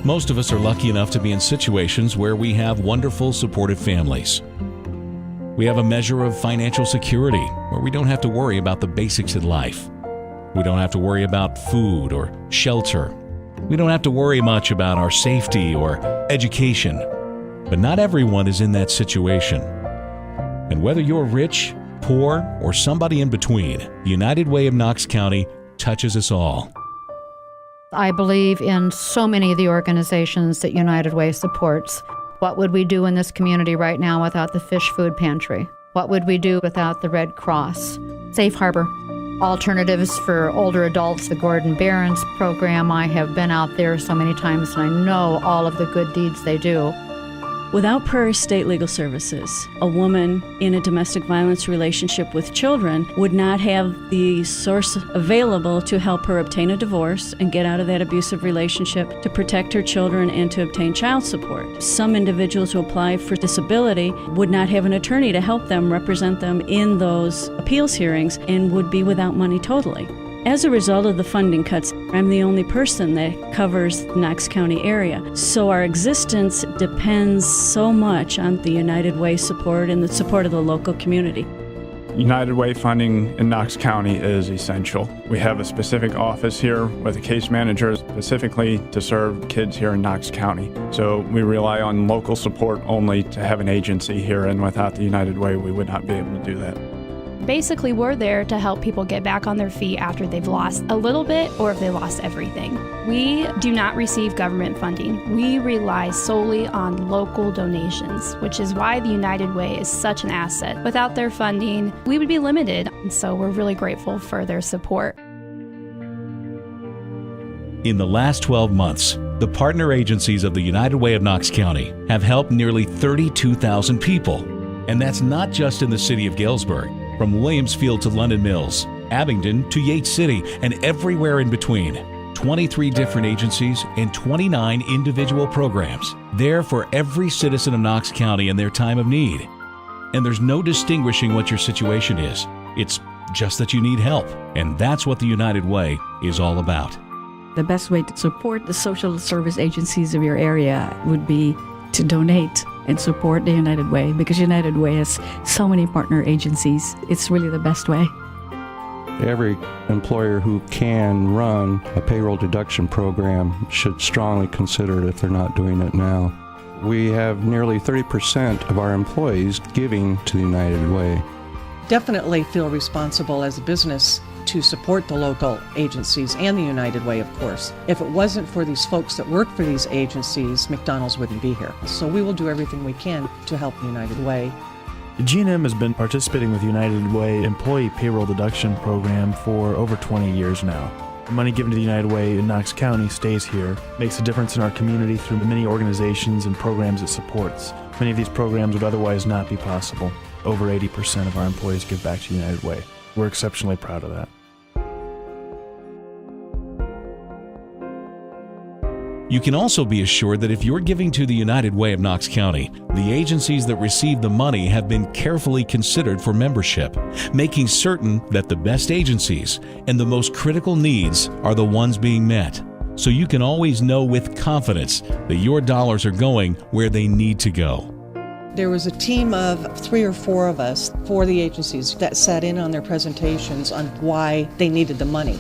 Most of us are lucky enough to be in situations where we have wonderful, supportive families. We have a measure of financial security where we don't have to worry about the basics in life. We don't have to worry about food or shelter. We don't have to worry much about our safety or education. But not everyone is in that situation. And whether you're rich, poor, or somebody in between, the United Way of Knox County touches us all. I believe in so many of the organizations that United Way supports. What would we do in this community right now without the Fish Food Pantry? What would we do without the Red Cross? Safe Harbor. Alternatives for older adults, the Gordon Barron's program. I have been out there so many times and I know all of the good deeds they do. Without Prairie State Legal Services, a woman in a domestic violence relationship with children would not have the source available to help her obtain a divorce and get out of that abusive relationship, to protect her children, and to obtain child support. Some individuals who apply for disability would not have an attorney to help them represent them in those appeals hearings and would be without money totally. As a result of the funding cuts, I'm the only person that covers the Knox County area. So our existence depends so much on the United Way support and the support of the local community. United Way funding in Knox County is essential. We have a specific office here with a case manager specifically to serve kids here in Knox County. So we rely on local support only to have an agency here, and without the United Way, we would not be able to do that. Basically, we're there to help people get back on their feet after they've lost a little bit or if they lost everything. We do not receive government funding. We rely solely on local donations, which is why the United Way is such an asset. Without their funding, we would be limited, and so we're really grateful for their support. In the last 12 months, the partner agencies of the United Way of Knox County have helped nearly 32,000 people. And that's not just in the city of Galesburg. From Williamsfield to London Mills, Abingdon to Yates City, and everywhere in between. 23 different agencies and 29 individual programs, there for every citizen of Knox County in their time of need. And there's no distinguishing what your situation is. It's just that you need help. And that's what the United Way is all about. The best way to support the social service agencies of your area would be to donate and support the United Way, because United Way has so many partner agencies. It's really the best way. Every employer who can run a payroll deduction program should strongly consider it if they're not doing it now. We have nearly 30% of our employees giving to the United Way. Definitely feel responsible as a business to support the local agencies and the United Way, of course. If it wasn't for these folks that work for these agencies, McDonald's wouldn't be here. So we will do everything we can to help the United Way. G&M has been participating with the United Way employee payroll deduction program for over 20 years now. The money given to the United Way in Knox County stays here, makes a difference in our community through the many organizations and programs it supports. Many of these programs would otherwise not be possible. Over 80% of our employees give back to the United Way. We're exceptionally proud of that. You can also be assured that if you're giving to the United Way of Knox County, the agencies that receive the money have been carefully considered for membership, making certain that the best agencies and the most critical needs are the ones being met. So you can always know with confidence that your dollars are going where they need to go. There was a team of 3 or 4 of us for the agencies that sat in on their presentations on why they needed the money.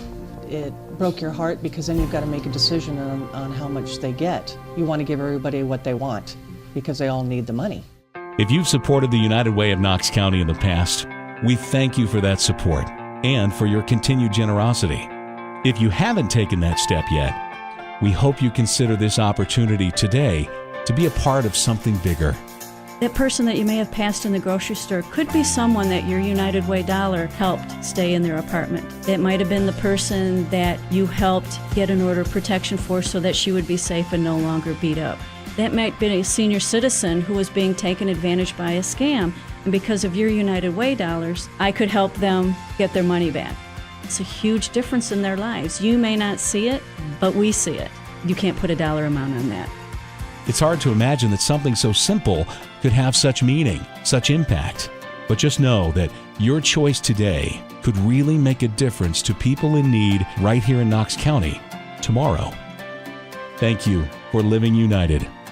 It broke your heart because then you've got to make a decision on how much they get. You want to give everybody what they want because they all need the money. If you've supported the United Way of Knox County in the past, we thank you for that support and for your continued generosity. If you haven't taken that step yet, we hope you consider this opportunity today to be a part of something bigger. That person that you may have passed in the grocery store could be someone that your United Way dollar helped stay in their apartment. It might have been the person that you helped get an order of protection for so that she would be safe and no longer beat up. That might be a senior citizen who was being taken advantage by a scam, and because of your United Way dollars, I could help them get their money back. It's a huge difference in their lives. You may not see it, but we see it. You can't put a dollar amount on that. It's hard to imagine that something so simple could have such meaning, such impact. But just know that your choice today could really make a difference to people in need right here in Knox County tomorrow. Thank you for living united.